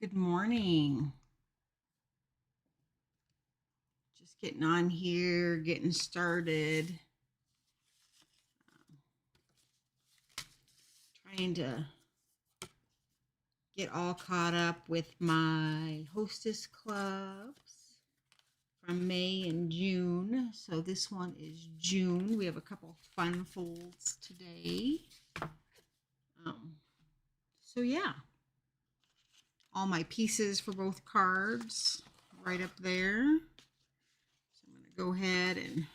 Good morning. Just getting on here, getting started. Trying to get all caught up with my Hostess clubs from May and June. So this one is June. We have a couple fun folds today. So yeah, all my pieces for both cards right up there. So I'm going to go ahead and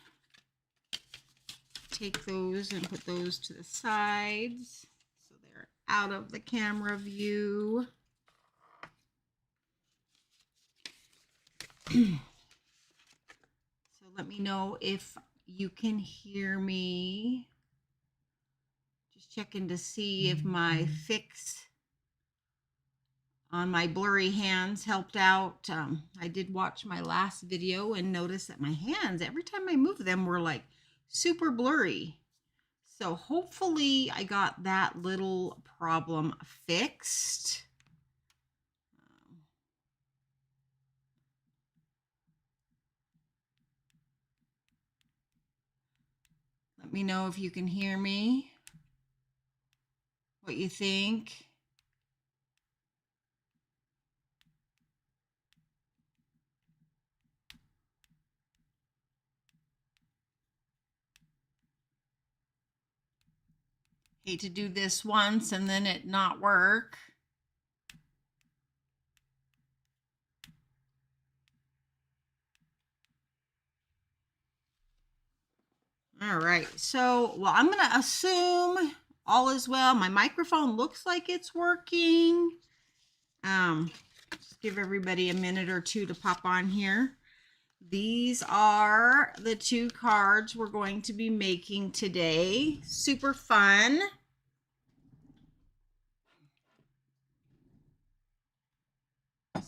take those and put those to the sides so they're out of the camera view. So let me know if you can hear me. Just checking to see if my fix on my blurry hands helped out. I did watch my last video and notice that my hands, every time I move them, were like super blurry. So hopefully I got that little problem fixed. Let me know if you can hear me, what you think. Hate to do this once and then it not work. All right, so, well, I'm going to assume all is well. My microphone looks like it's working. Just give everybody a minute or two to pop on here. These are the two cards we're going to be making today. Super fun.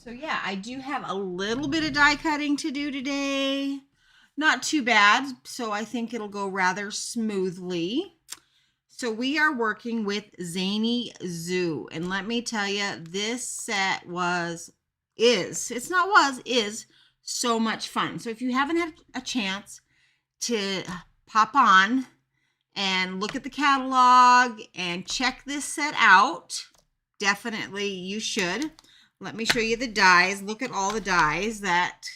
So yeah, I do have a little bit of die cutting to do today. Not too bad, so I think it'll go rather smoothly. So we are working with Zany Zoo, and let me tell you, this set is so much fun. So if you haven't had a chance to pop on and look at the catalog and check this set out, definitely you should. Let me show you the dies. Look at all the dies that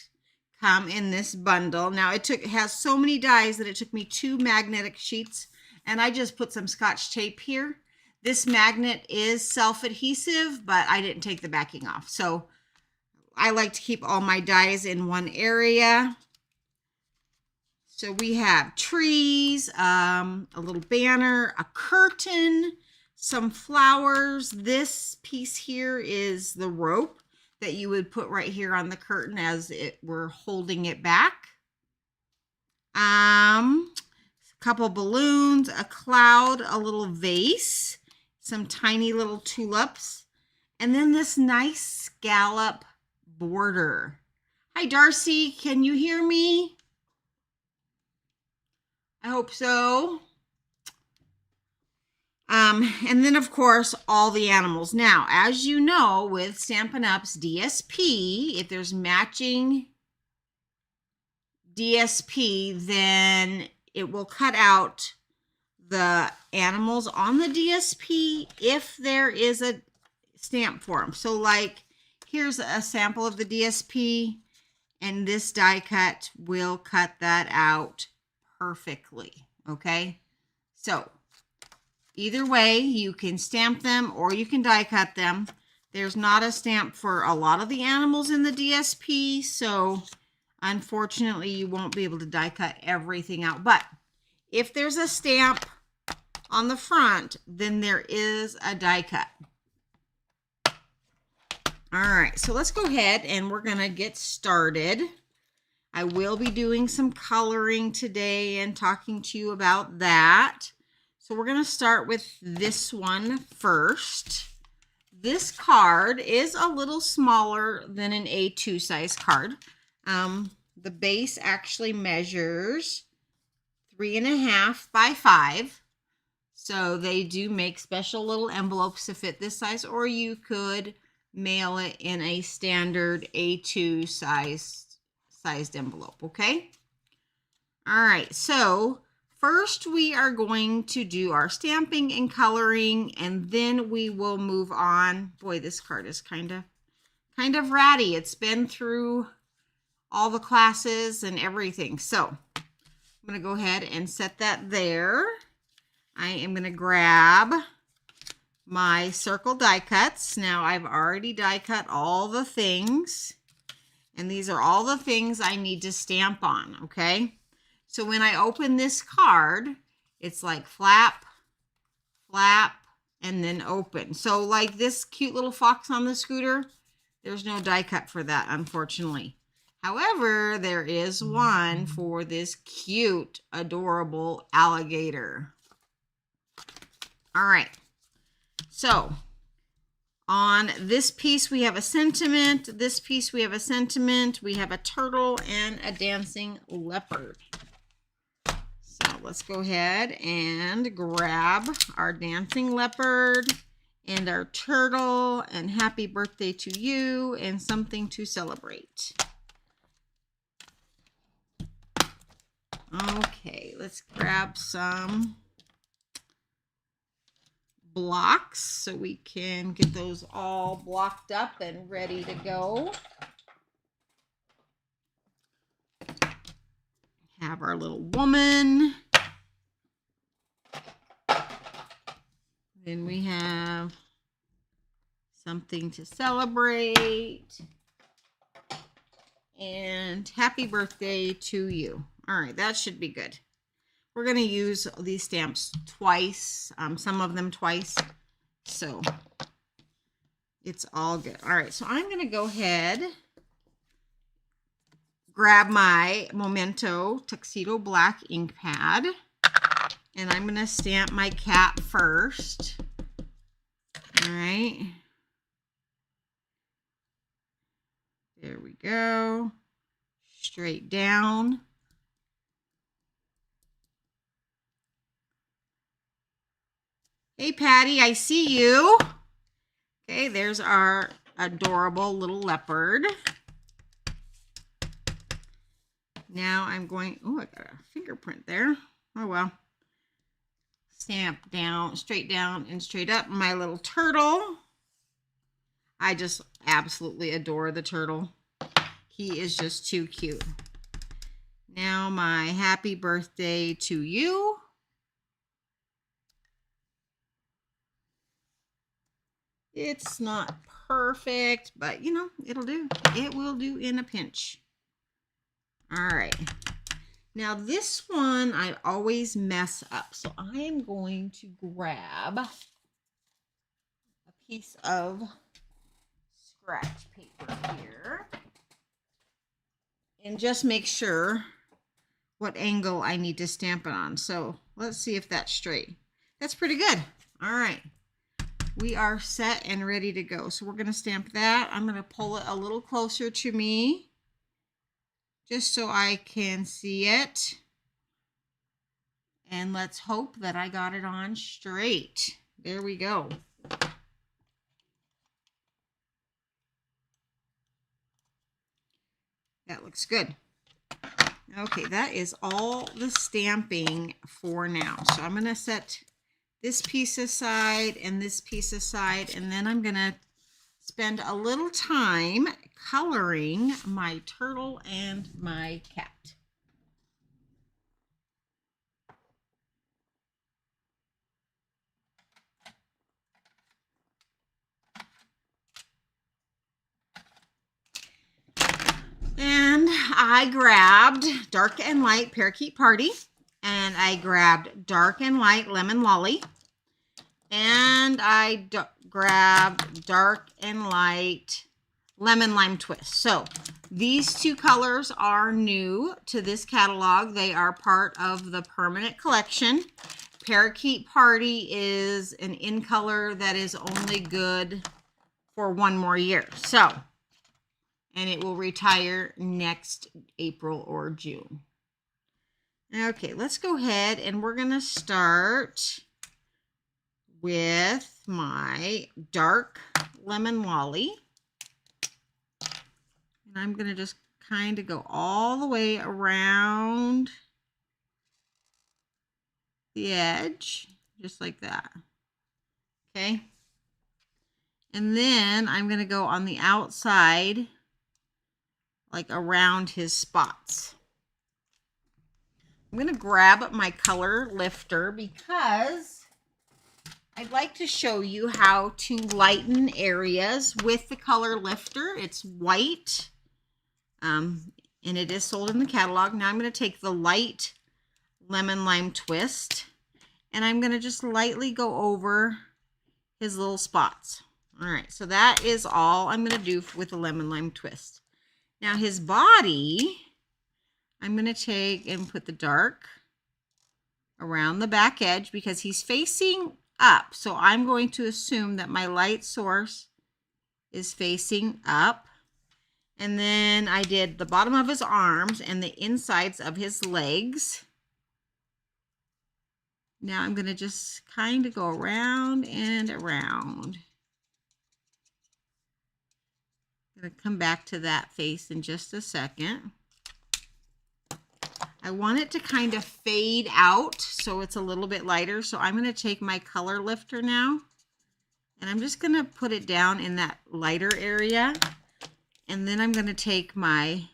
come in this bundle. Now it has so many dies that it took me 2 magnetic sheets, and I just put some Scotch tape here. This magnet is self-adhesive, but I didn't take the backing off. So I like to keep all my dies in one area. So we have trees, a little banner, a curtain, some flowers. This piece here is the rope that you would put right here on the curtain as we're holding it back. A couple balloons, a cloud, a little vase, some tiny little tulips, and then this nice scallop border. Hi, Darcy. Can you hear me? I hope so. And then, of course, all the animals. Now, as you know, with Stampin' Up's DSP, if there's matching DSP, then it will cut out the animals on the DSP if there is a stamp for them. So, like, here's a sample of the DSP, and this die cut will cut that out perfectly, okay? So either way, you can stamp them or you can die cut them. There's not a stamp for a lot of the animals in the DSP, so unfortunately you won't be able to die cut everything out. But if there's a stamp on the front, then there is a die cut. All right, so let's go ahead and we're gonna get started. I will be doing some coloring today and talking to you about that. So we're going to start with this one first. This card is a little smaller than an A2 size card. The base actually measures 3.5 by 5. So they do make special little envelopes to fit this size, or you could mail it in a standard A2 sized envelope, okay? All right, so first we are going to do our stamping and coloring, and then we will move on. Boy, this card is kind of ratty. It's been through all the classes and everything. So I'm going to go ahead and set that there. I am going to grab my circle die cuts. Now I've already die cut all the things, and these are all the things I need to stamp on, okay? So when I open this card, it's like flap, flap, and then open. So like this cute little fox on the scooter, there's no die cut for that, unfortunately. However, there is one for this cute, adorable alligator. All right. So on this piece, we have a sentiment. This piece, we have a sentiment. We have a turtle and a dancing leopard. So let's go ahead and grab our dancing leopard and our turtle and happy birthday to you and something to celebrate. Okay, let's grab some blocks so we can get those all blocked up and ready to go. Have our little woman. Then we have something to celebrate. And happy birthday to you. All right, that should be good. We're going to use these stamps twice, some of them twice, so it's all good. All right, so I'm going to go ahead, grab my Memento Tuxedo Black ink pad, and I'm going to stamp my cat first. All right. There we go. Straight down. Hey, Patty, I see you. Okay, there's our adorable little leopard. Now I'm going, oh, I got a fingerprint there. Oh, well. Stamp down, straight down and straight up my little turtle. I just absolutely adore the turtle. He is just too cute. Now my happy birthday to you. It's not perfect, but you know, it'll do. It will do in a pinch. All right. Now this one I always mess up. So I am going to grab a piece of scratch paper here and just make sure what angle I need to stamp it on. So let's see if that's straight. That's pretty good. All right. We are set and ready to go. So we're going to stamp that. I'm going to pull it a little closer to me just so I can see it. And let's hope that I got it on straight. There we go. That looks good. Okay, that is all the stamping for now. So I'm going to set this piece aside and this piece aside, and then I'm going to spend a little time coloring my turtle and my cat. And I grabbed Dark and Light Parakeet Party, and I grabbed Dark and Light Lemon Lolly, and I grabbed Dark and Light Lemon Lime Twist. So these two colors are new to this catalog. They are part of the permanent collection. Parakeet Party is an in color that is only good for one more year. So, and it will retire next April or June. Okay, let's go ahead and we're going to start with my Dark Lemon Lolly. And I'm going to just kind of go all the way around the edge, just like that. Okay. And then I'm going to go on the outside, like around his spots. I'm going to grab my color lifter because I'd like to show you how to lighten areas with the color lifter. It's white, and it is sold in the catalog. Now I'm going to take the light lemon lime twist, and I'm going to just lightly go over his little spots. All right, so that is all I'm going to do with the lemon lime twist. Now his body, I'm going to take and put the dark around the back edge because he's facing up. So I'm going to assume that my light source is facing up. And then I did the bottom of his arms and the insides of his legs. Now I'm going to just kind of go around and around. I'm going to come back to that face in just a second. I want it to kind of fade out so it's a little bit lighter. So I'm going to take my color lifter now and I'm just going to put it down in that lighter area. And then I'm going to take my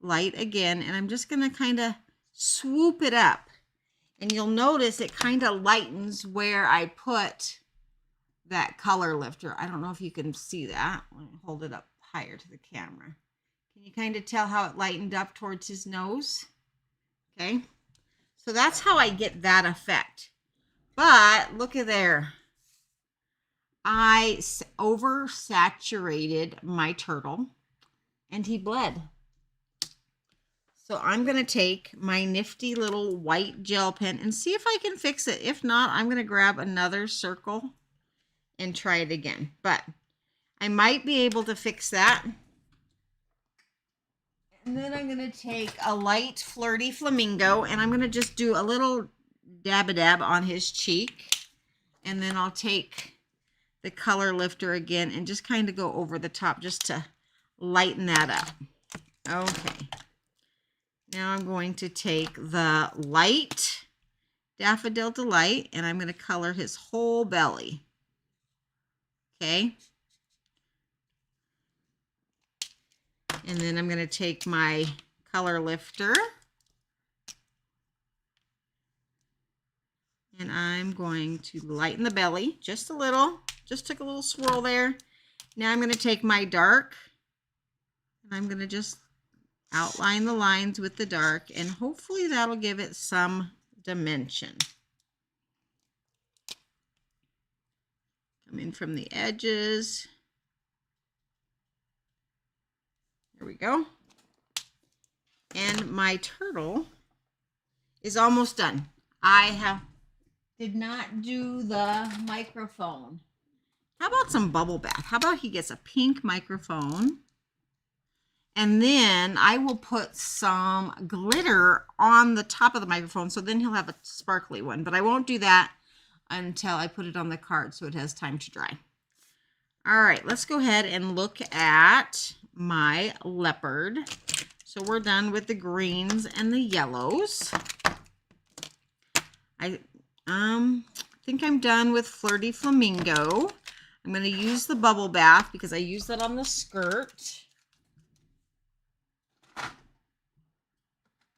light again and I'm just going to kind of swoop it up. And you'll notice it kind of lightens where I put that color lifter. I don't know if you can see that. Let me hold it up higher to the camera. Can you kind of tell how it lightened up towards his nose? Okay. So that's how I get that effect. But look at there. I oversaturated my turtle and he bled. So I'm going to take my nifty little white gel pen and see if I can fix it. If not, I'm going to grab another circle and try it again. But I might be able to fix that. And then I'm going to take a light flirty flamingo and I'm going to just do a little dab-a-dab on his cheek. And then I'll take the color lifter again and just kind of go over the top just to lighten that up. Okay. Now I'm going to take the light Daffodil Delight and I'm going to color his whole belly. Okay. And then I'm going to take my color lifter and I'm going to lighten the belly just a little. Just took a little swirl there. Now I'm going to take my dark and I'm going to just outline the lines with the dark and hopefully that'll give it some dimension. Come in from the edges. There we go. And my turtle is almost done. I did not do the microphone. How about some bubble bath? How about he gets a pink microphone? And then I will put some glitter on the top of the microphone. So then he'll have a sparkly one. But I won't do that until I put it on the card so it has time to dry. All right, let's go ahead and look at my leopard. So we're done with the greens and the yellows. I think I'm done with Flirty Flamingo. I'm going to use the bubble bath because I used that on the skirt.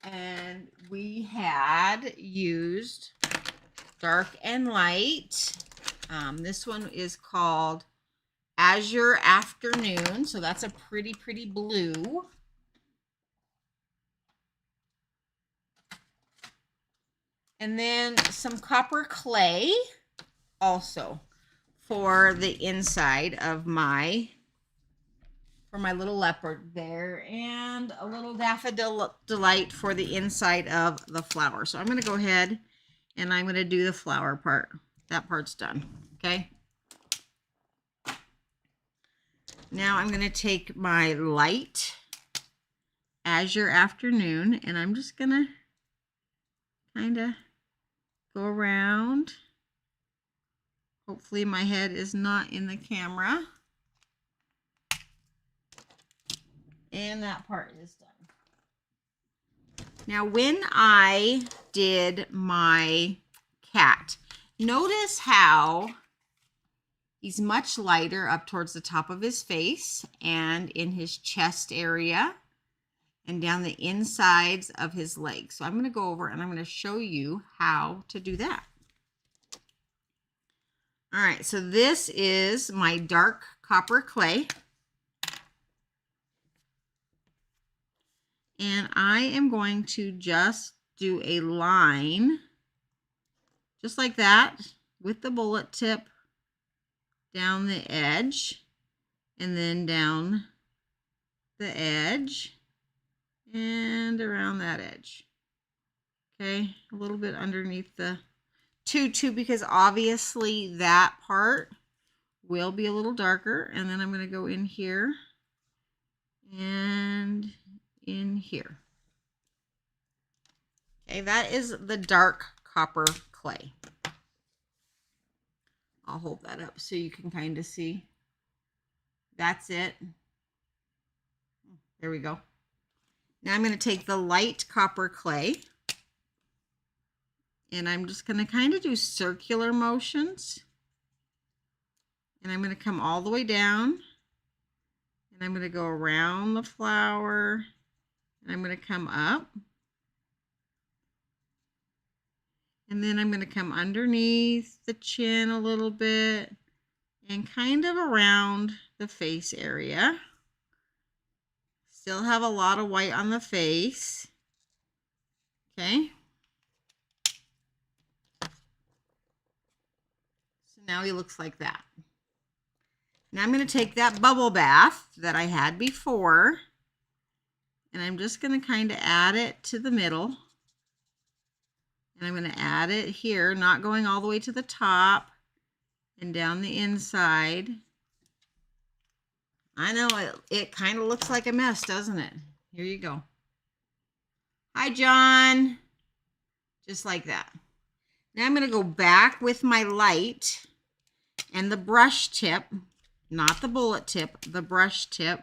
And we had used dark and light. This one is called Azure Afternoon. So that's a pretty, pretty blue. And then some copper clay also for the inside of my little leopard there, and a little Daffodil Delight for the inside of the flower. So I'm going to go ahead and I'm going to do the flower part. That part's done. Okay. Now I'm going to take my light Azure Afternoon and I'm just going to kind of go around. Hopefully my head is not in the camera. And that part is done. Now, when I did my cat, notice how he's much lighter up towards the top of his face and in his chest area and down the insides of his legs. So I'm going to go over and I'm going to show you how to do that. All right, so this is my dark copper clay. And I am going to just do a line, just like that, with the bullet tip down the edge, and then down the edge, and around that edge. Okay, a little bit underneath the tutu, because obviously that part will be a little darker. And then I'm going to go in here and in here. Okay, that is the dark copper clay. I'll hold that up so you can kind of see. That's it. There we go. Now I'm going to take the light copper clay and I'm just going to kind of do circular motions. And I'm going to come all the way down and I'm going to go around the flower and I'm going to come up. And then I'm going to come underneath the chin a little bit and kind of around the face area. Still have a lot of white on the face. Okay. So now he looks like that. Now I'm going to take that bubble bath that I had before and I'm just going to kind of add it to the middle. And I'm going to add it here, not going all the way to the top and down the inside. I know it kind of looks like a mess, doesn't it? Here you go. Hi, John. Just like that. Now I'm going to go back with my light and the brush tip, not the bullet tip, the brush tip.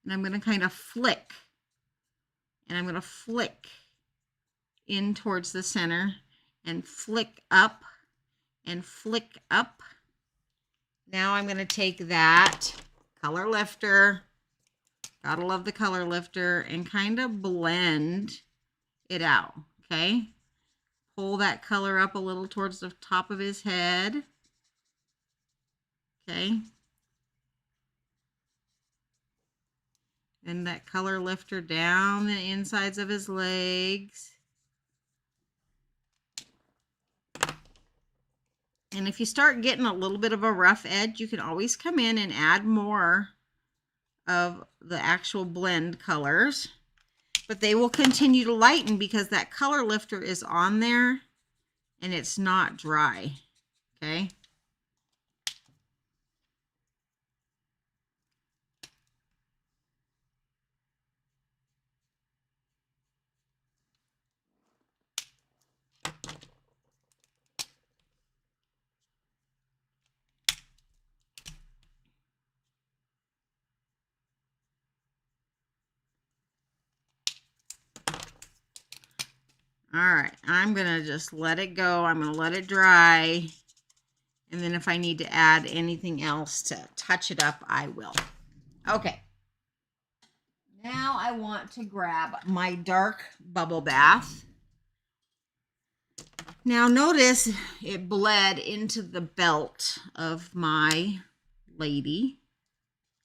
And I'm going to kind of flick. And I'm going to flick in towards the center and flick up and flick up. Now I'm going to take that color lifter, gotta love the color lifter, and kind of blend it out, okay? Pull that color up a little towards the top of his head, okay? And that color lifter down the insides of his legs. And if you start getting a little bit of a rough edge, you can always come in and add more of the actual blend colors. But they will continue to lighten because that color lifter is on there and it's not dry. Okay. All right, I'm gonna just let it go. I'm gonna let it dry. And then if I need to add anything else to touch it up, I will. Okay. Now I want to grab my dark bubble bath. Now notice it bled into the belt of my lady,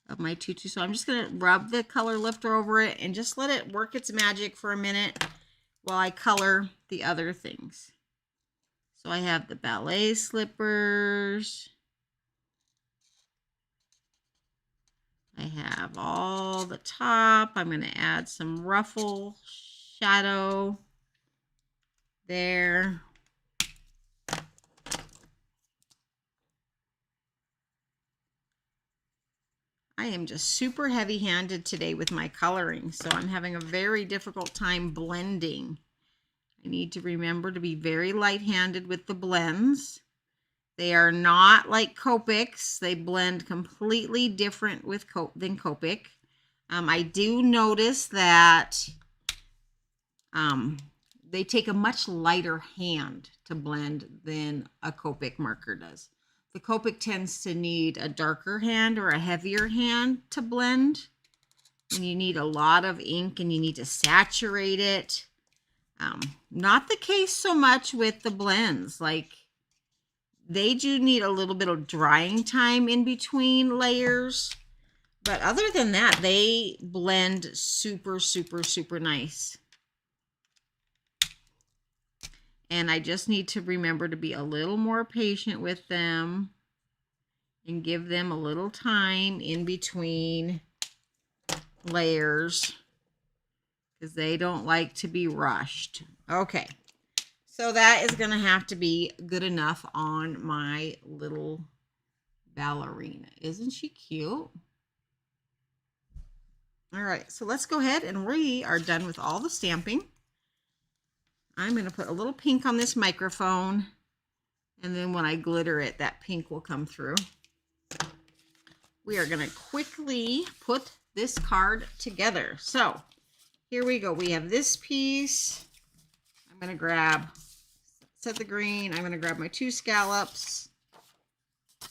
of my tutu. So I'm just gonna rub the color lifter over it and just let it work its magic for a minute while I color the other things. So I have the ballet slippers. I have all the top. I'm going to add some ruffle shadow there. I am just super heavy-handed today with my coloring, so I'm having a very difficult time blending. I need to remember to be very light-handed with the blends. They are not like Copics. They blend completely different with than Copic. I do notice that they take a much lighter hand to blend than a Copic marker does. The Copic tends to need a darker hand or a heavier hand to blend. And you need a lot of ink and you need to saturate it. Not the case so much with the blends. Like, they do need a little bit of drying time in between layers. But other than that, they blend super, super, super nice. And I just need to remember to be a little more patient with them and give them a little time in between layers because they don't like to be rushed. Okay, so that is going to have to be good enough on my little ballerina. Isn't she cute? All right, so let's go ahead and we are done with all the stamping. I'm going to put a little pink on this microphone, and then when I glitter it, that pink will come through. We are going to quickly put this card together. So here we go. We have this piece. I'm going to set the green. I'm going to grab my 2 scallops.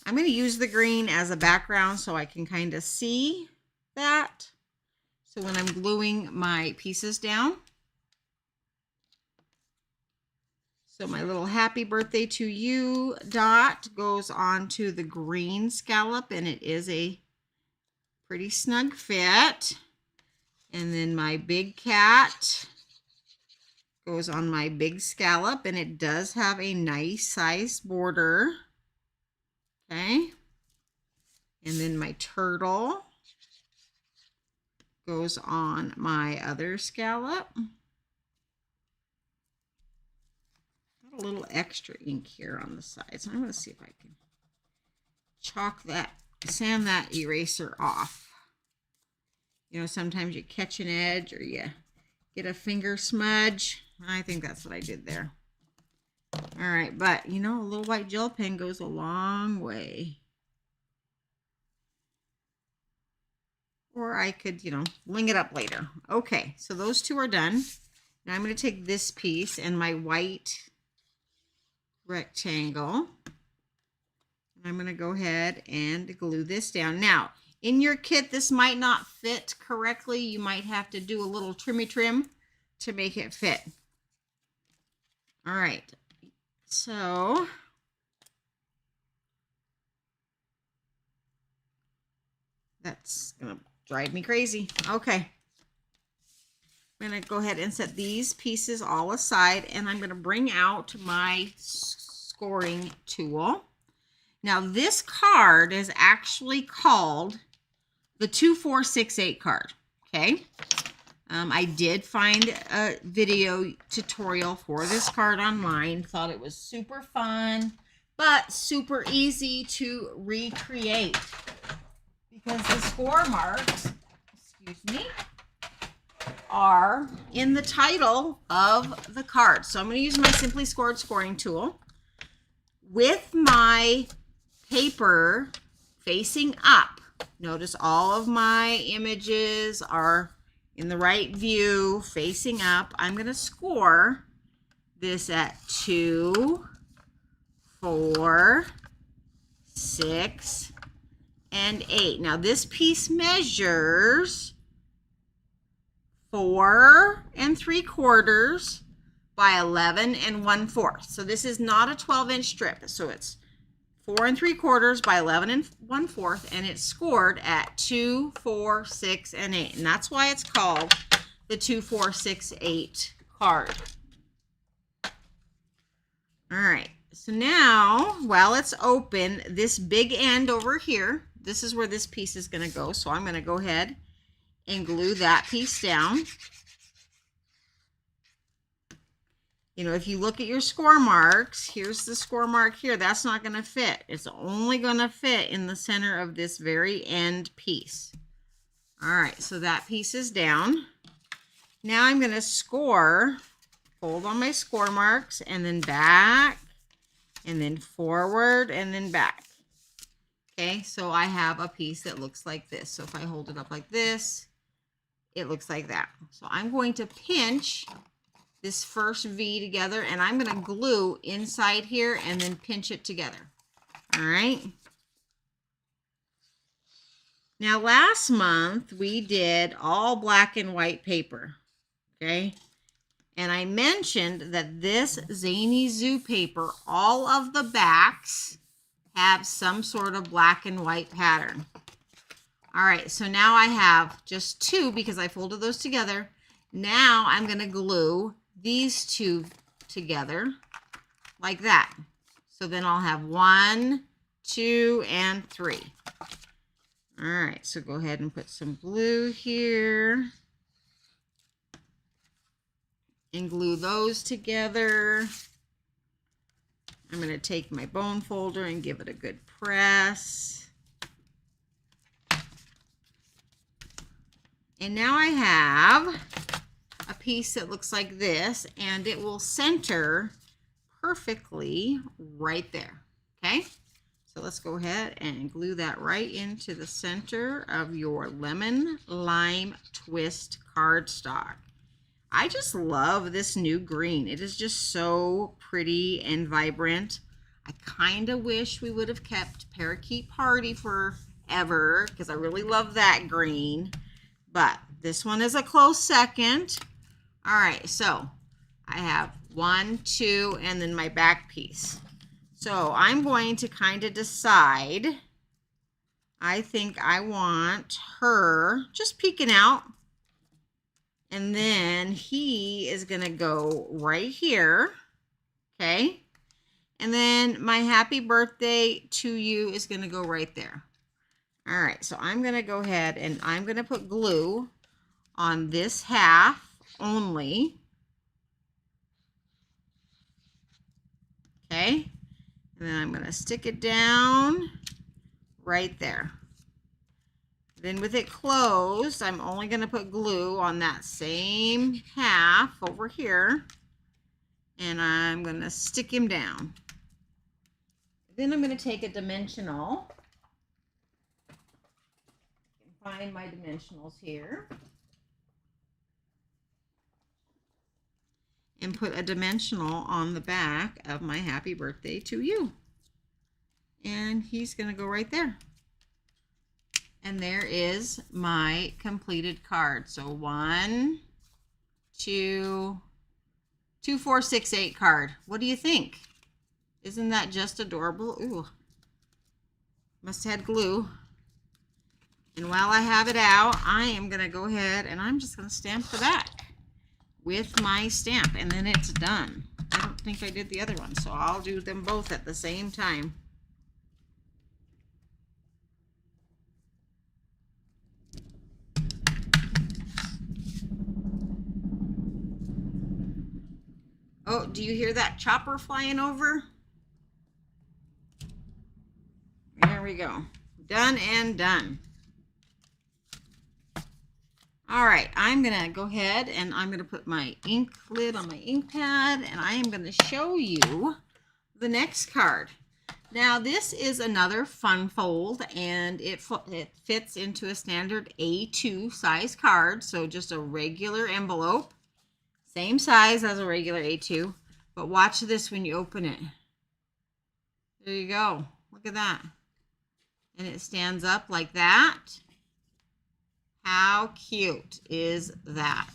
I'm going to use the green as a background so I can kind of see that. So when I'm gluing my pieces down. So my little happy birthday to you dot goes onto the green scallop, and it is a pretty snug fit. And then my big cat goes on my big scallop, and it does have a nice size border. Okay. And then my turtle goes on my other scallop. A little extra ink here on the side, so I'm going to see if I can sand that eraser off. You know, sometimes you catch an edge or you get a finger smudge. I think that's what I did there. All right, but you know, a little white gel pen goes a long way. Or I could, you know, bling it up later. Okay, so those 2 are done. Now I'm going to take this piece and my white rectangle. I'm going to go ahead and glue this down. Now, in your kit, this might not fit correctly. You might have to do a little trimmy trim to make it fit. All right. So, that's going to drive me crazy. Okay. I'm going to go ahead and set these pieces all aside, and I'm going to bring out my scoring tool. Now, this card is actually called the 2468 card, okay? I did find a video tutorial for this card online. Thought it was super fun, but super easy to recreate because the score marks, excuse me, are in the title of the card. So I'm going to use my Simply Scored scoring tool with my paper facing up. Notice all of my images are in the right view, facing up. I'm going to score this at 2, 4, 6, and 8. Now this piece measures 4 3/4 by 11 1/4. So this is not a 12-inch strip. So it's 4 3/4 by 11 1/4, and it's scored at 2, 4, 6, and 8. And that's why it's called the 2468 card. All right. So now, while it's open, this big end over here, this is where this piece is going to go. So I'm going to go ahead and glue that piece down. You know, if you look at your score marks, here's the score mark here. That's not going to fit. It's only going to fit in the center of this very end piece. All right, so that piece is down. Now I'm going to score, fold on my score marks, and then back, and then forward, and then back. Okay, so I have a piece that looks like this. So if I hold it up like this, it looks like that. So I'm going to pinch this first V together, and I'm going to glue inside here and then pinch it together. All right. Now last month we did all black and white paper. Okay. And I mentioned that this Zany Zoo paper, all of the backs have some sort of black and white pattern. All right, so now I have just two because I folded those together. Now I'm going to glue these two together like that. So then I'll have 1, 2, and 3. All right, so go ahead and put some glue here. And glue those together. I'm going to take my bone folder and give it a good press. And now I have a piece that looks like this, and it will center perfectly right there. Okay, so let's go ahead and glue that right into the center of your lemon lime twist cardstock. I just love this new green. It is just so pretty and vibrant. I kind of wish we would have kept Parakeet Party forever because I really love that green. But this one is a close second. All right, so I have 1, 2, and then my back piece. So I'm going to kind of decide. I think I want her just peeking out. And then he is going to go right here, okay? And then my happy birthday to you is going to go right there. All right, so I'm going to go ahead and I'm going to put glue on this half only. Okay? And then I'm going to stick it down right there. Then with it closed, I'm only going to put glue on that same half over here. And I'm going to stick him down. Then I'm going to take a dimensional. I can find my dimensionals here. And put a dimensional on the back of my happy birthday to you. And he's going to go right there. And there is my completed card. So 1, 2, 2, 4, 6, 8 card. What do you think? Isn't that just adorable? Ooh, must have had glue. And while I have it out, I am going to go ahead and I'm just going to stamp the back with my stamp. And then it's done. I don't think I did the other one, so I'll do them both at the same time. Oh, do you hear that chopper flying over? There we go. Done and done. All right, I'm going to go ahead and I'm going to put my ink lid on my ink pad, and I am going to show you the next card. Now, this is another fun fold, and it fits into a standard A2 size card, so just a regular envelope. Same size as a regular A2, but watch this when you open it. There you go. Look at that. And it stands up like that. How cute is that?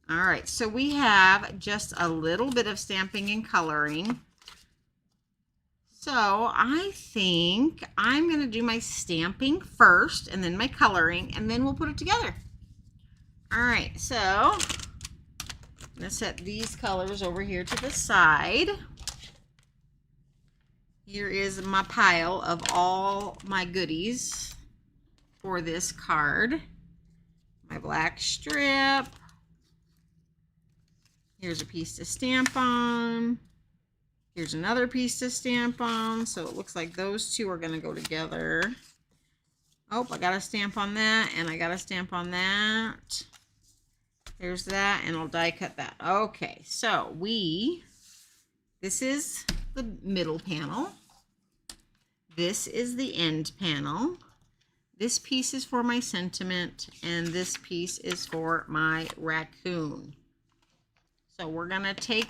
All right, so we have just a little bit of stamping and coloring. So I think I'm going to do my stamping first and then my coloring, and then we'll put it together. All right, so I'm going to set these colors over here to the side. Here is my pile of all my goodies for this card. My black strip. Here's a piece to stamp on. Here's another piece to stamp on. So it looks like those two are going to go together. Oh, I got a stamp on that, and I got a stamp on that. There's that, and I'll die cut that. Okay, so this is the middle panel. This is the end panel. This piece is for my sentiment, and this piece is for my raccoon. So we're gonna take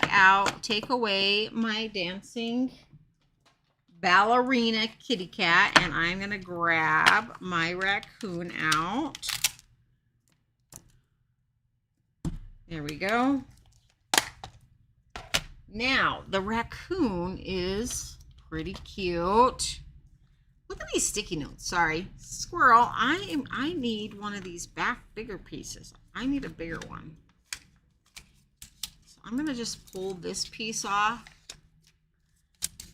away my dancing ballerina kitty cat, and I'm gonna grab my raccoon out. There we go. Now, the raccoon is pretty cute. Look at these sticky notes. Sorry, squirrel. I need one of these bigger pieces. I need a bigger one. So I'm gonna just pull this piece off.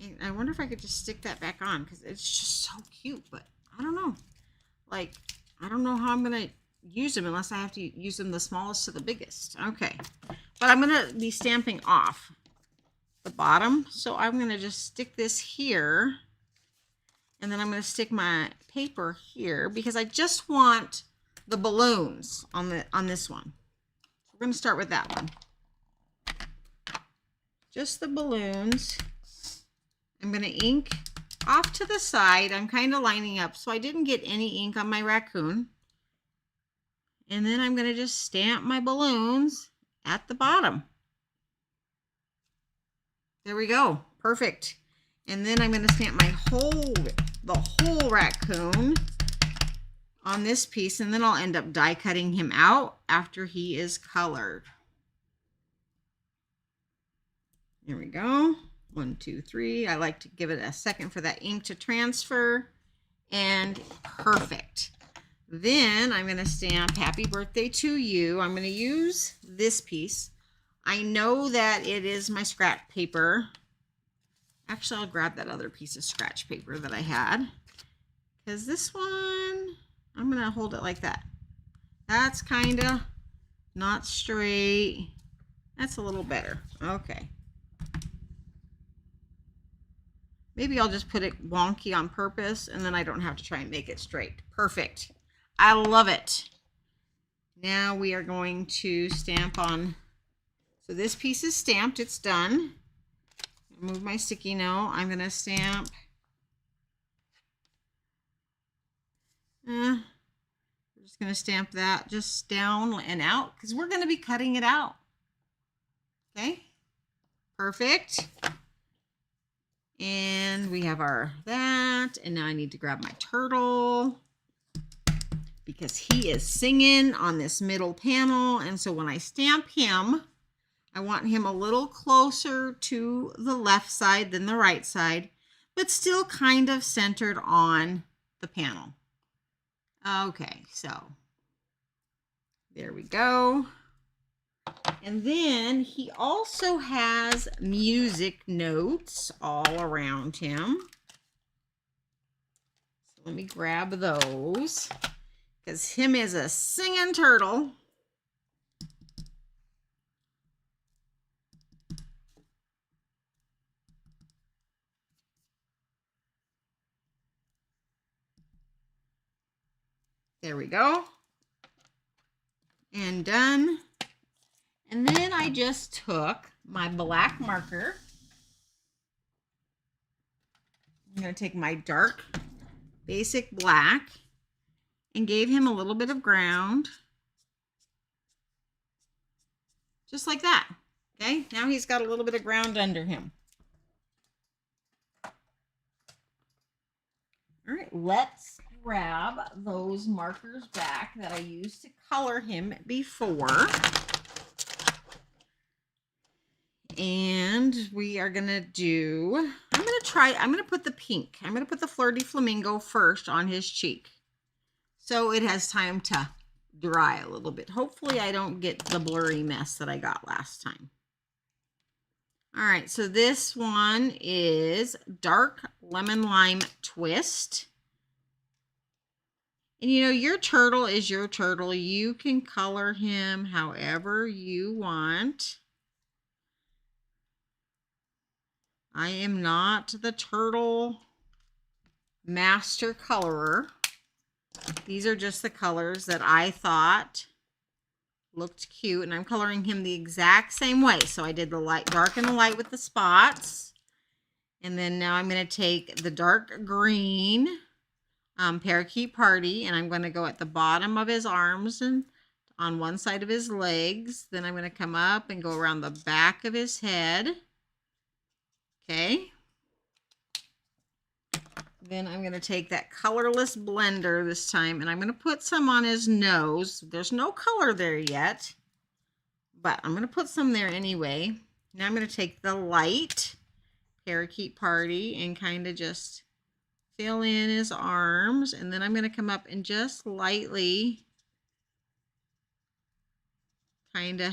And I wonder if I could just stick that back on because it's just so cute. But I don't know. Like, I don't know how I'm gonna use them unless I have to use them the smallest to the biggest. Okay, but I'm gonna be stamping off the bottom, so I'm gonna just stick this here. And then I'm going to stick my paper here because I just want the balloons on this one. We're going to start with that one. Just the balloons. I'm going to ink off to the side. I'm kind of lining up so I didn't get any ink on my raccoon. And then I'm going to just stamp my balloons at the bottom. There we go. Perfect. And then I'm going to stamp the whole raccoon on this piece, and then I'll end up die cutting him out after he is colored. There we go. 1, 2, 3. I like to give it a second for that ink to transfer, and perfect. Then I'm going to stamp Happy Birthday to You. I'm going to use this piece. I know that it is my scratch paper. Actually, I'll grab that other piece of scratch paper that I had, because this one, I'm going to hold it like that. That's kind of not straight. That's a little better. Okay. Maybe I'll just put it wonky on purpose, and then I don't have to try and make it straight. Perfect. I love it. Now we are going to stamp on. So this piece is stamped. It's done. Move my sticky note. I'm going to stamp. We're just going to stamp that just down and out because we're going to be cutting it out. Okay. Perfect. And we have that. And now I need to grab my turtle because he is singing on this middle panel. And so when I stamp him, I want him a little closer to the left side than the right side, but still kind of centered on the panel. Okay, so there we go. And then he also has music notes all around him. So let me grab those because him is a singing turtle. There we go. And done. And then I just took my black marker. I'm going to take my dark basic black and gave him a little bit of ground. Just like that. Okay, now he's got a little bit of ground under him. All right, let's grab those markers back that I used to color him before. And we are going to do, I'm going to put the pink. I'm going to put the Flirty Flamingo first on his cheek. So it has time to dry a little bit. Hopefully I don't get the blurry mess that I got last time. All right, so this one is Dark Lemon Lime Twist. And you know, your turtle is your turtle. You can color him however you want. I am not the turtle master colorer. These are just the colors that I thought looked cute, and I'm coloring him the exact same way. So I did the light, dark and the light with the spots. And then now I'm going to take the dark green Parakeet Party, and I'm going to go at the bottom of his arms and on one side of his legs. Then I'm going to come up and go around the back of his head. Okay. Then I'm going to take that colorless blender this time, and I'm going to put some on his nose. There's no color there yet, but I'm going to put some there anyway. Now I'm going to take the light Parakeet Party and kind of just fill in his arms, and then I'm going to come up and just lightly kind of,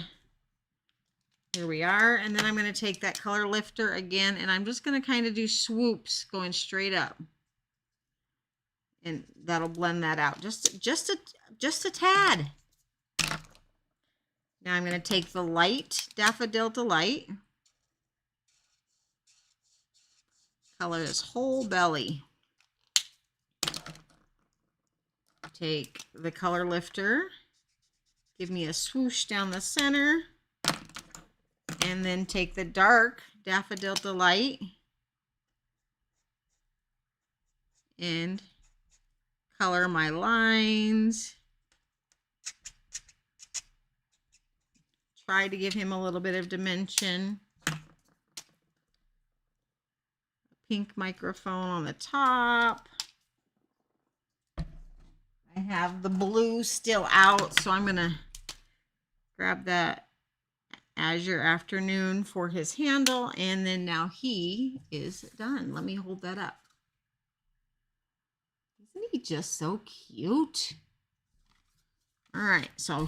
here we are, and then I'm going to take that color lifter again, and I'm just going to kind of do swoops going straight up, and that'll blend that out just a tad. Now I'm going to take the light Daffodil Delight, color his whole belly. Take the color lifter, give me a swoosh down the center, and then take the dark Daffodil Delight and color my lines. Try to give him a little bit of dimension. Pink microphone on the top. I have the blue still out, so I'm going to grab that Azure Afternoon for his handle, and then now he is done. Let me hold that up. Isn't he just so cute? All right, so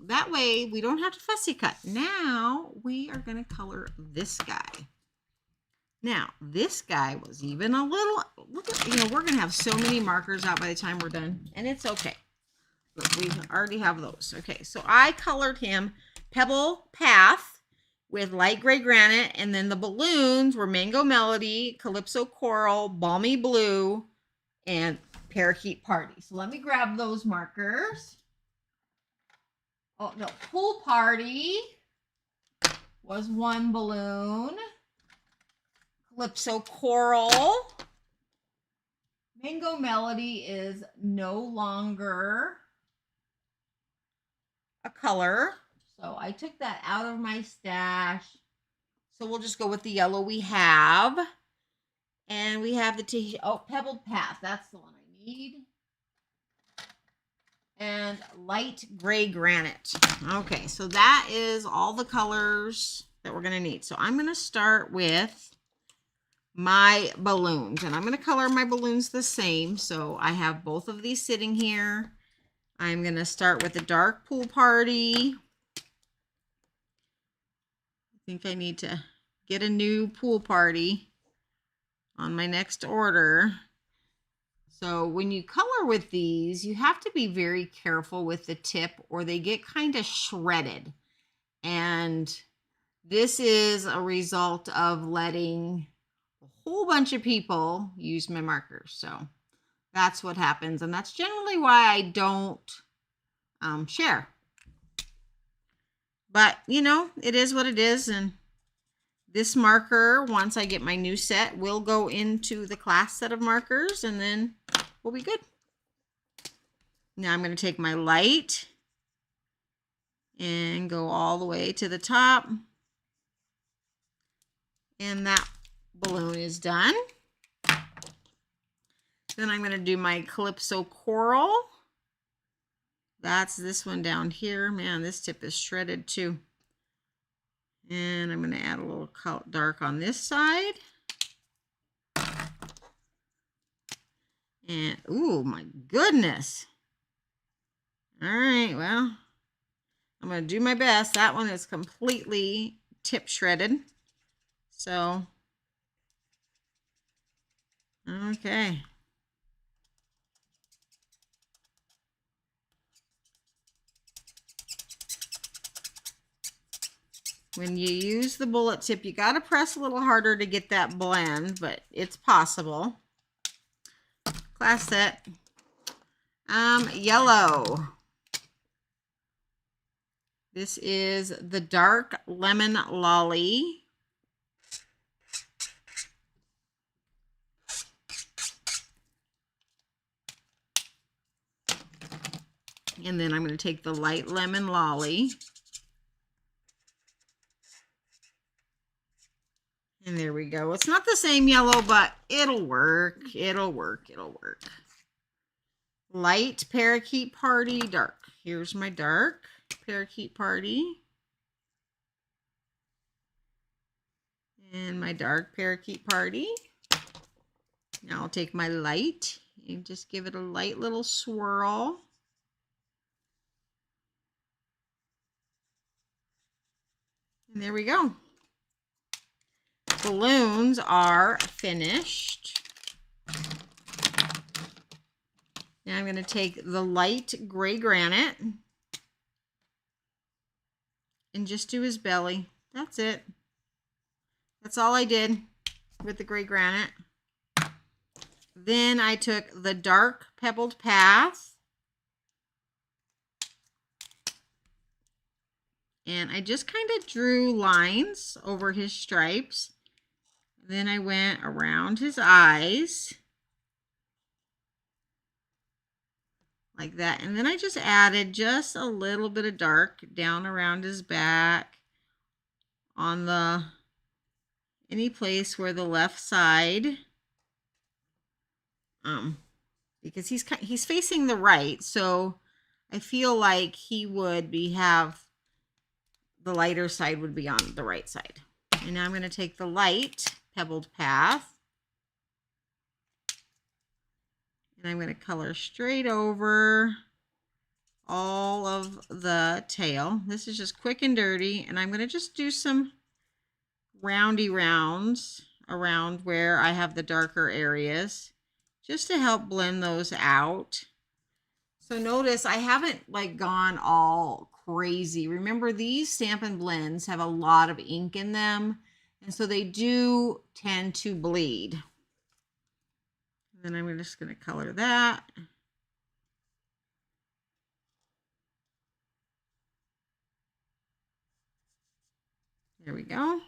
that way we don't have to fussy cut. Now we are going to color this guy. Now, this guy was even a little, look at, we're going to have so many markers out by the time we're done, and it's okay. But we already have those. Okay, so I colored him Pebble Path with light gray granite, and then the balloons were Mango Melody, Calypso Coral, Balmy Blue, and Parakeet Party. So let me grab those markers. Oh, no, Pool Party was one balloon. Calypso Coral. Mango Melody is no longer a color. So I took that out of my stash. So we'll just go with the yellow we have. And we have the Pebbled Path. That's the one I need. And light gray granite. Okay, so that is all the colors that we're going to need. So I'm going to start with my balloons, and I'm going to color my balloons the same. So I have both of these sitting here. I'm going to start with the dark Pool Party. I think I need to get a new Pool Party on my next order. So when you color with these, you have to be very careful with the tip or they get kind of shredded. And this is a result of letting a whole bunch of people use my markers. So that's what happens. And that's generally why I don't share. But, it is what it is. And this marker, once I get my new set, will go into the class set of markers, and then we'll be good. Now I'm going to take my light and go all the way to the top. And that balloon is done. Then I'm going to do my Calypso Coral. That's this one down here. Man, this tip is shredded too. And I'm going to add a little dark on this side. And, ooh, my goodness. All right, well, I'm going to do my best. That one is completely tip shredded. So, okay. When you use the bullet tip, you got to press a little harder to get that blend, but it's possible. Class set. Yellow. This is the Dark Lemon Lolly. And then I'm going to take the light lemon lolly. And there we go. It's not the same yellow, but it'll work. It'll work. It'll work. Light parakeet party, dark. Here's my dark parakeet party. And my dark parakeet party. Now I'll take my light and just give it a light little swirl. And there we go. Balloons are finished. Now I'm going to take the light gray granite and just do his belly. That's it. That's all I did with the gray granite. Then I took the dark pebbled path and I just kind of drew lines over his stripes. Then I went around his eyes like that. And then I just added just a little bit of dark down around his back on the any place where the left side, because he's facing the right, so I feel like he would have the lighter side would be on the right side. And now I'm going to take the light pebbled path and I'm going to color straight over all of the tail. This is just quick and dirty, and I'm going to just do some roundy rounds around where I have the darker areas just to help blend those out. So notice I haven't like gone all crazy. Remember, these Stampin' Blends have a lot of ink in them, and so they do tend to bleed. And then I'm just going to color that. There we go.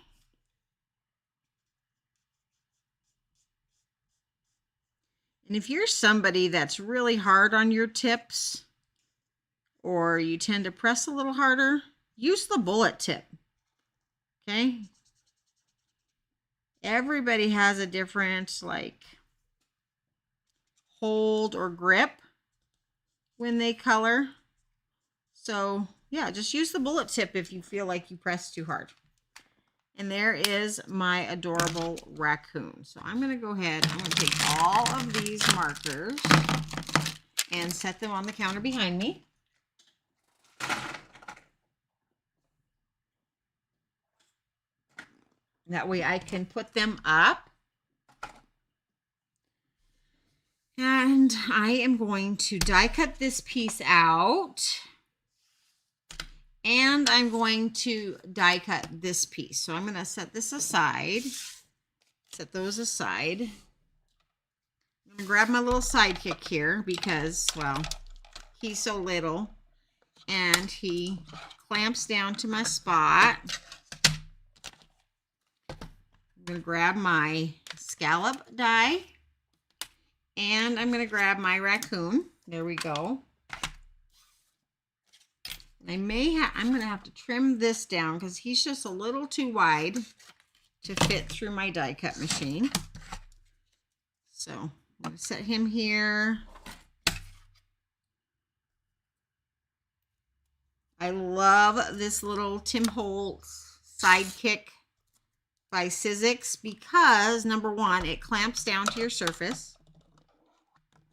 And if you're somebody that's really hard on your tips, or you tend to press a little harder, use the bullet tip. Okay? Everybody has a different like hold or grip when they color. So yeah, just use the bullet tip if you feel like you press too hard. And there is my adorable raccoon. So I'm going to go ahead, I'm going to take all of these markers and set them on the counter behind me. That way I can put them up. And I am going to die cut this piece out. And I'm going to die cut this piece. So I'm going to set this aside. Set those aside. I'm going to grab my little sidekick here because, well, he's so little. And he clamps down to my spot. I'm going to grab my scallop die. And I'm going to grab my raccoon. There we go. I'm going to have to trim this down because he's just a little too wide to fit through my die cut machine. So I'm going to set him here. I love this little Tim Holtz sidekick by Sizzix because, number one, it clamps down to your surface.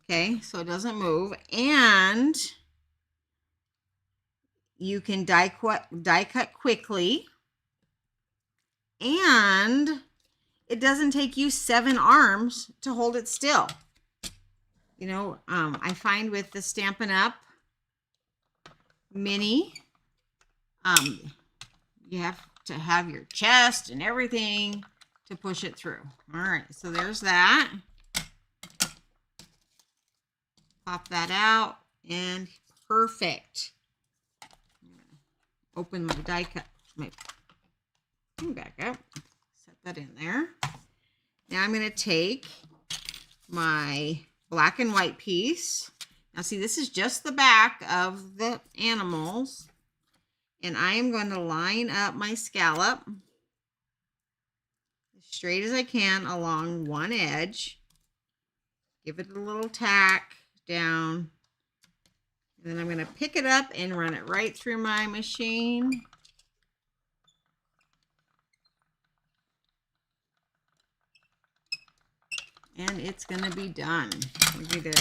Okay, so it doesn't move. And you can die cut quickly, and it doesn't take you 7 arms to hold it still. You know, I find with the Stampin' Up! Mini, you have to have your chest and everything to push it through. All right, so there's that. Pop that out, and perfect. Open my die cut, back up, set that in there. Now I'm going to take my black and white piece. Now see, this is just the back of the animals. And I am going to line up my scallop as straight as I can along one edge. Give it a little tack down. And then I'm going to pick it up and run it right through my machine. And it's going to be done. Looky there.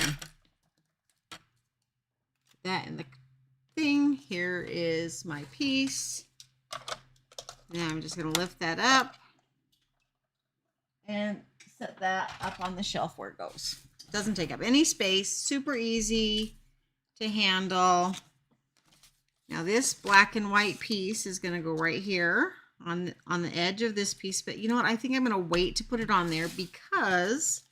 Put that in the thing. Here is my piece. Now I'm just going to lift that up and set that up on the shelf where it goes. It doesn't take up any space. Super easy to handle. Now this black and white piece is going to go right here on the edge of this piece. But you know what? I think I'm going to wait to put it on there because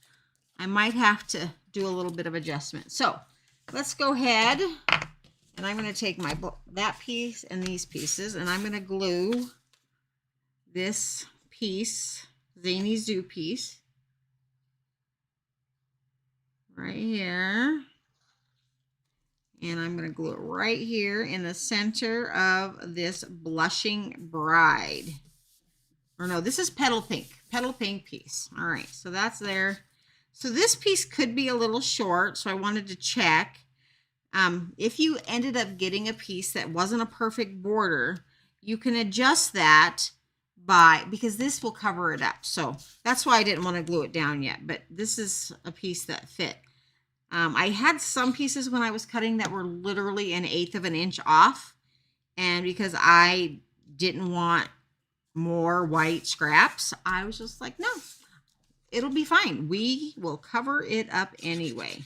I might have to do a little bit of adjustment. So let's go ahead, and I'm going to take that piece and these pieces, and I'm going to glue this piece, Zany Zoo piece, right here. And I'm going to glue it right here in the center of this Blushing Bride. Or no, this is Petal Pink piece. All right, so that's there. So this piece could be a little short, so I wanted to check. If you ended up getting a piece that wasn't a perfect border, you can adjust that because this will cover it up. So that's why I didn't want to glue it down yet, but this is a piece that fit. I had some pieces when I was cutting that were literally 1/8 of an inch off. And because I didn't want more white scraps, I was just like, no, it'll be fine. We will cover it up anyway.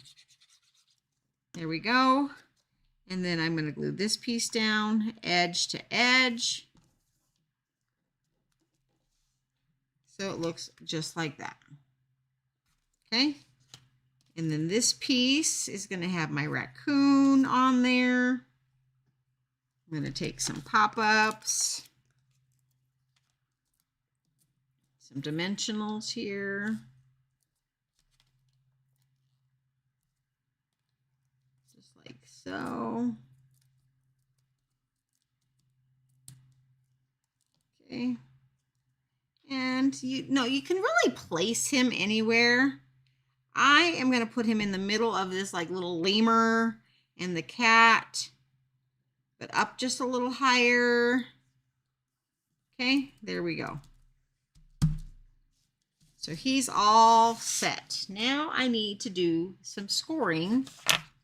There we go. And then I'm going to glue this piece down edge to edge. So it looks just like that. Okay. And then this piece is going to have my raccoon on there. I'm going to take some pop-ups, some dimensionals here. Just like so. Okay. And you can really place him anywhere. I am going to put him in the middle of this like little lemur and the cat, but up just a little higher. Okay, there we go. So he's all set. Now I need to do some scoring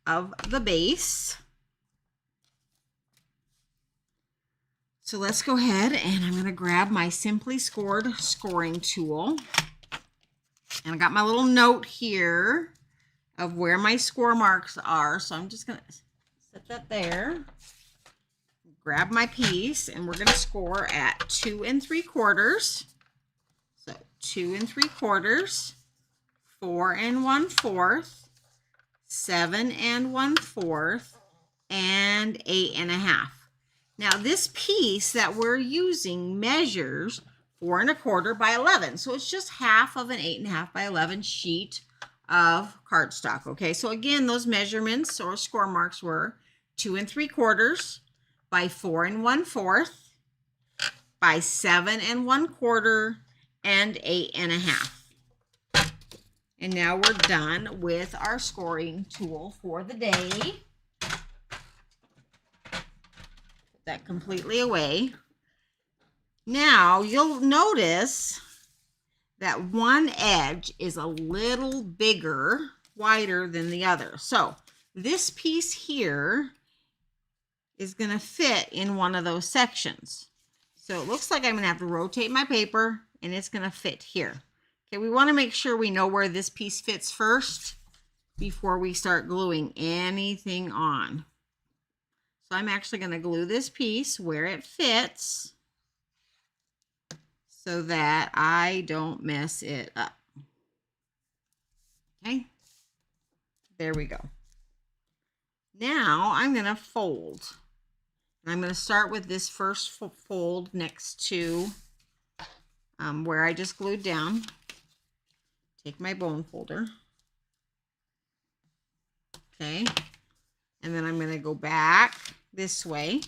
of the base. So let's go ahead and I'm going to grab my Simply Scored scoring tool. And I got my little note here of where my score marks are. So I'm just going to set that there. Grab my piece and we're going to score at 2 3/4. So 2 3/4, 4 1/4, 7 1/4, and 8 1/2. Now this piece that we're using measures 4 1/4 by 11. So it's just half of an 8 1/2 by 11 sheet of cardstock. Okay, so again, those measurements or score marks were 2 3/4 by 4 1/4 by 7 1/4 and 8 1/2. And now we're done with our scoring tool for the day. Put that completely away. Now you'll notice that one edge is a little bigger, wider than the other. So this piece here is going to fit in one of those sections. So it looks like I'm going to have to rotate my paper and it's going to fit here. Okay, we want to make sure we know where this piece fits first before we start gluing anything on. So I'm actually going to glue this piece where it fits so that I don't mess it up. Okay, there we go. Now I'm going to fold. And I'm going to start with this first fold next to where I just glued down. Take my bone folder. Okay, And then I'm going to go back this way.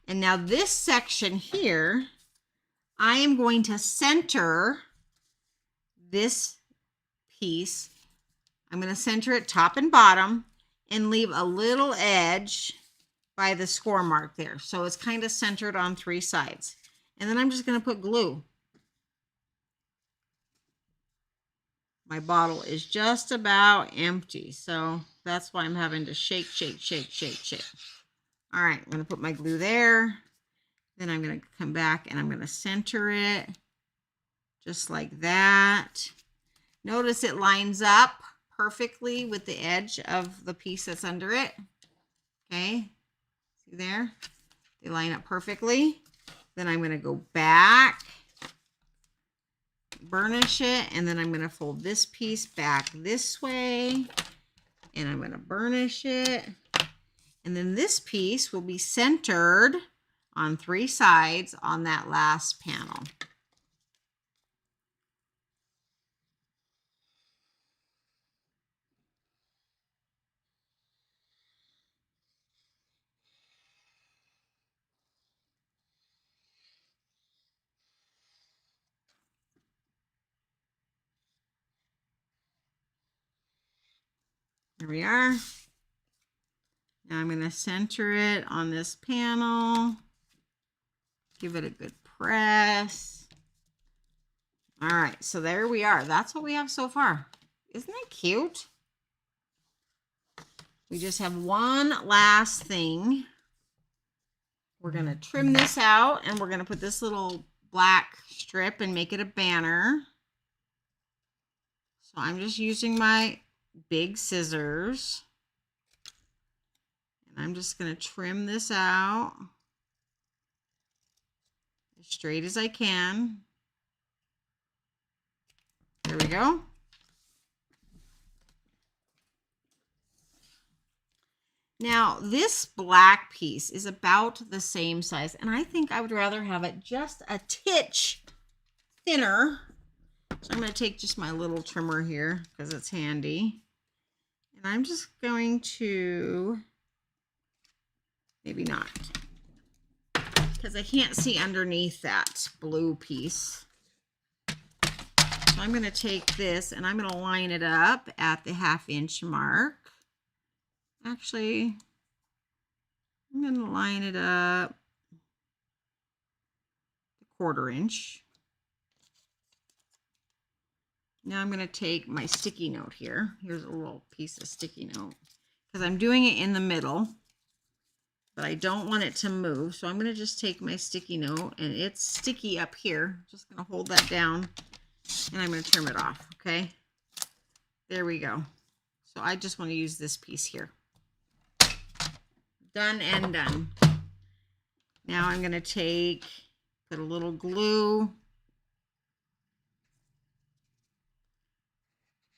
And now this section here, I am going to center this piece. I'm going to center it top and bottom and leave a little edge by the score mark there. So it's kind of centered on 3 sides. And then I'm just going to put glue. My bottle is just about empty, so that's why I'm having to shake, shake, shake, shake, shake. All right, I'm going to put my glue there. Then I'm going to come back and I'm going to center it just like that. Notice it lines up perfectly with the edge of the piece that's under it. Okay, see there? They line up perfectly. Then I'm going to go back, burnish it, and then I'm going to fold this piece back this way, and I'm going to burnish it. And then this piece will be centered on 3 sides on that last panel. There we are. Now I'm going to center it on this panel. Give it a good press. All right, so there we are. That's what we have so far. Isn't that cute? We just have one last thing. We're going to trim this out, and we're going to put this little black strip and make it a banner. So I'm just using my big scissors. And I'm just going to trim this out as straight as I can. There we go. Now, this black piece is about the same size, and I think I would rather have it just a titch thinner. So I'm going to take just my little trimmer here because it's handy. And I'm just going to, maybe not, because I can't see underneath that blue piece. So I'm going to take this and I'm going to line it up at the 1/2 inch mark. Actually, I'm going to line it up the 1/4 inch. Now I'm going to take my sticky note here. Here's a little piece of sticky note because I'm doing it in the middle, but I don't want it to move. So I'm going to just take my sticky note, and it's sticky up here. Just going to hold that down, and I'm going to trim it off. Okay, there we go. So I just want to use this piece here. Done and done. Now I'm going to put a little glue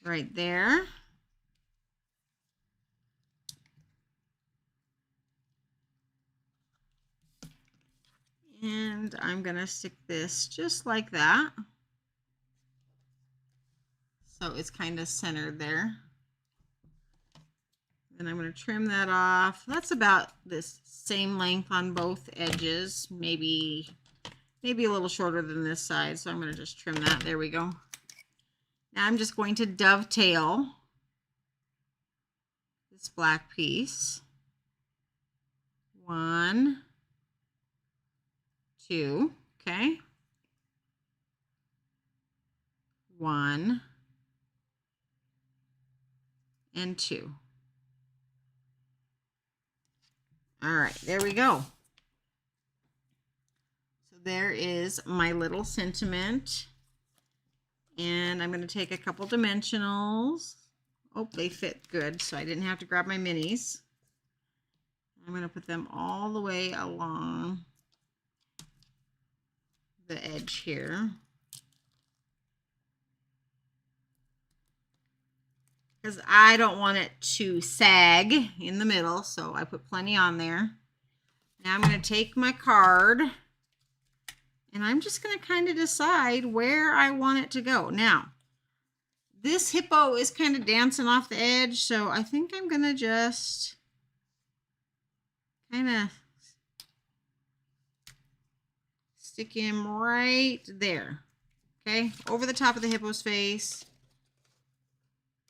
right there. And I'm going to stick this just like that. So it's kind of centered there. And I'm going to trim that off. That's about this same length on both edges, maybe a little shorter than this side. So I'm going to just trim that. There we go. Now I'm just going to dovetail this black piece. 1, 2, okay. 1 and 2. All right, there we go. So there is my little sentiment. And I'm going to take a couple dimensionals. Oh, they fit good, so I didn't have to grab my minis. I'm going to put them all the way along the edge here. Because I don't want it to sag in the middle, so I put plenty on there. Now I'm going to take my card, and I'm just going to kind of decide where I want it to go. Now, This hippo is kind of dancing off the edge, so I think I'm going to just kind of stick him right there. Okay, over the top of the hippo's face.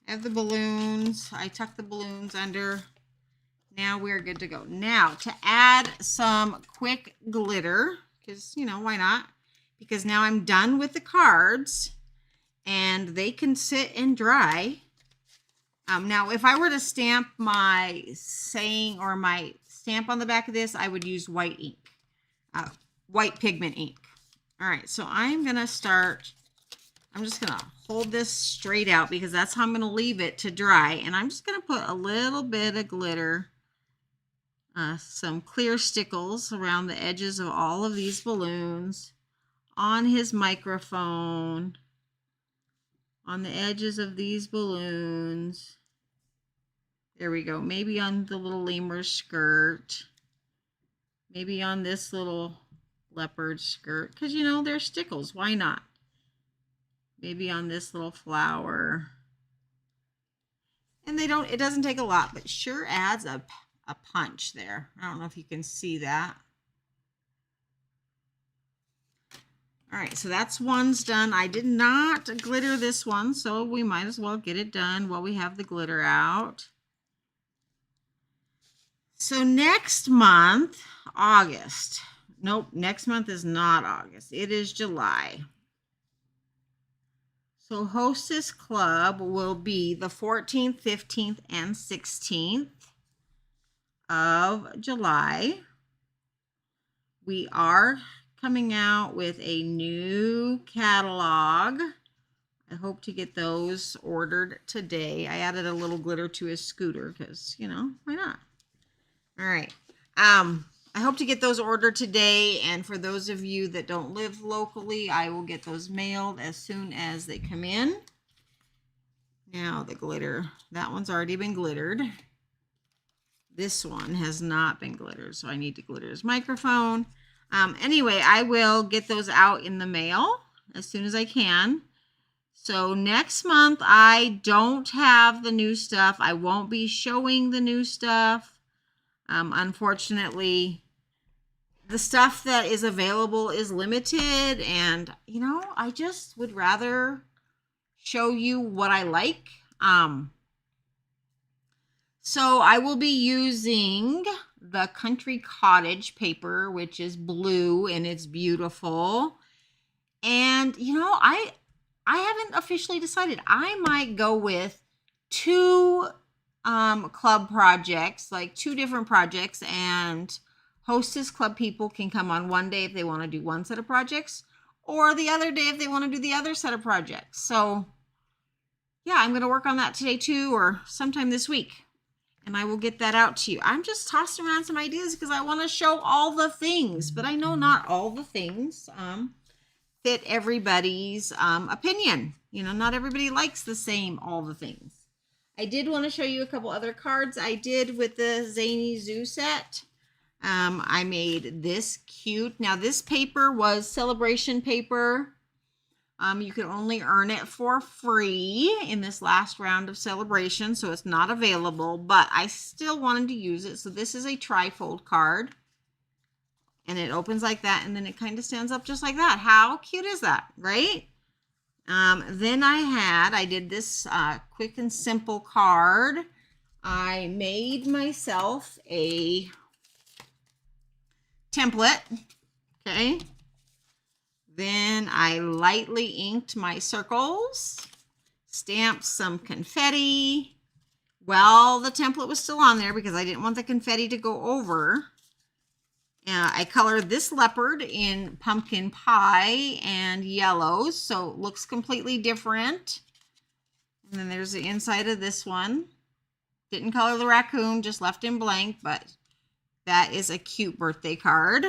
I have the balloons. I tuck the balloons under. Now we're good to go. Now to add some quick glitter, because, you know, why not? Because now I'm done with the cards and they can sit and dry. Now, if I were to stamp my saying or my stamp on the back of this, I would use white ink, white pigment ink. All right, so I'm going to start. I'm just going to hold this straight out because that's how I'm going to leave it to dry. And I'm just going to put a little bit of glitter, some clear stickles around the edges of all of these balloons, on his microphone, on the edges of these balloons. There we go. Maybe on the little lemur skirt. Maybe on this little leopard skirt. Because, you know, they're stickles. Why not? Maybe on this little flower. And it doesn't take a lot, but sure adds a punch there. I don't know if you can see that. All right, so that's one's done. I did not glitter this one, so we might as well get it done while we have the glitter out. So next month, August. Nope, next month is not August. It is July. So Hostess Club will be the 14th, 15th, and 16th of July. We are coming out with a new catalog. I hope to get those ordered today. I added a little glitter to his scooter because, you know, why not? All right. I hope to get those ordered today. And for those of you that don't live locally, I will get those mailed as soon as they come in. Now the glitter, that one's already been glittered. This one has not been glittered, so I need to glitter his microphone. Anyway, I will get those out in the mail as soon as I can. So next month, I don't have the new stuff. I won't be showing the new stuff. Unfortunately, the stuff that is available is limited. And, you know, I just would rather show you what I like. So I will be using the Country Cottage paper, which is blue and it's beautiful. And, you know, I haven't officially decided. I might go with two club projects, like two different projects, and Hostess Club people can come on one day if they want to do one set of projects, or the other day if they want to do the other set of projects. So, yeah, I'm going to work on that today too, or sometime this week. And I will get that out to you. I'm just tossing around some ideas because I want to show all the things. But I know not all the things fit everybody's opinion. You know, not everybody likes the same all the things. I did want to show you a couple other cards I did with the Zany Zoo set. I made this cute. Now, this paper was celebration paper. You can only earn it for free in this last round of celebration, so it's not available, but I still wanted to use it. So this is a trifold card, and it opens like that, and then it kind of stands up just like that. How cute is that, right? Then I did this quick and simple card. I made myself a template, okay? Then I lightly inked my circles, stamped some confetti. Well, the template was still on there because I didn't want the confetti to go over. I colored this leopard in pumpkin pie and yellows, so it looks completely different. And then there's the inside of this one. Didn't color the raccoon, just left him blank, but that is a cute birthday card.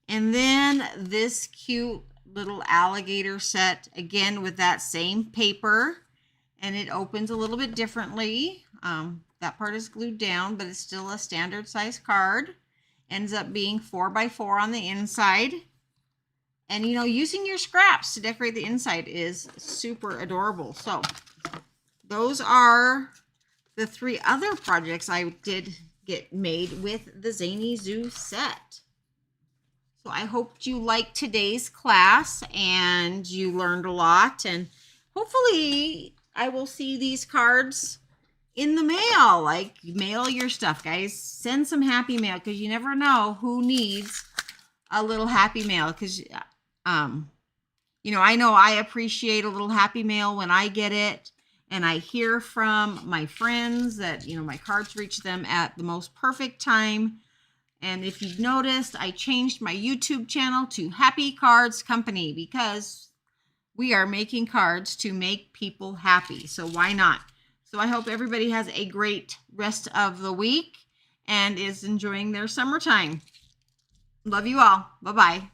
And then this cute little alligator set, again with that same paper, and it opens a little bit differently. That part is glued down, but it's still a standard size card. Ends up being 4x4 on the inside. And, you know, using your scraps to decorate the inside is super adorable. So those are the 3 other projects I did get made with the Zany Zoo set. So I hope you liked today's class and you learned a lot. And hopefully I will see these cards in the mail. Like, mail your stuff, guys. Send some happy mail, because you never know who needs a little happy mail. Because you know I appreciate a little happy mail when I get it, and I hear from my friends that, you know, my cards reach them at the most perfect time. And if you've noticed, I changed my YouTube channel to Happy Cards Company, because we are making cards to make people happy. So why not? So I hope everybody has a great rest of the week and is enjoying their summertime. Love you all. Bye-bye.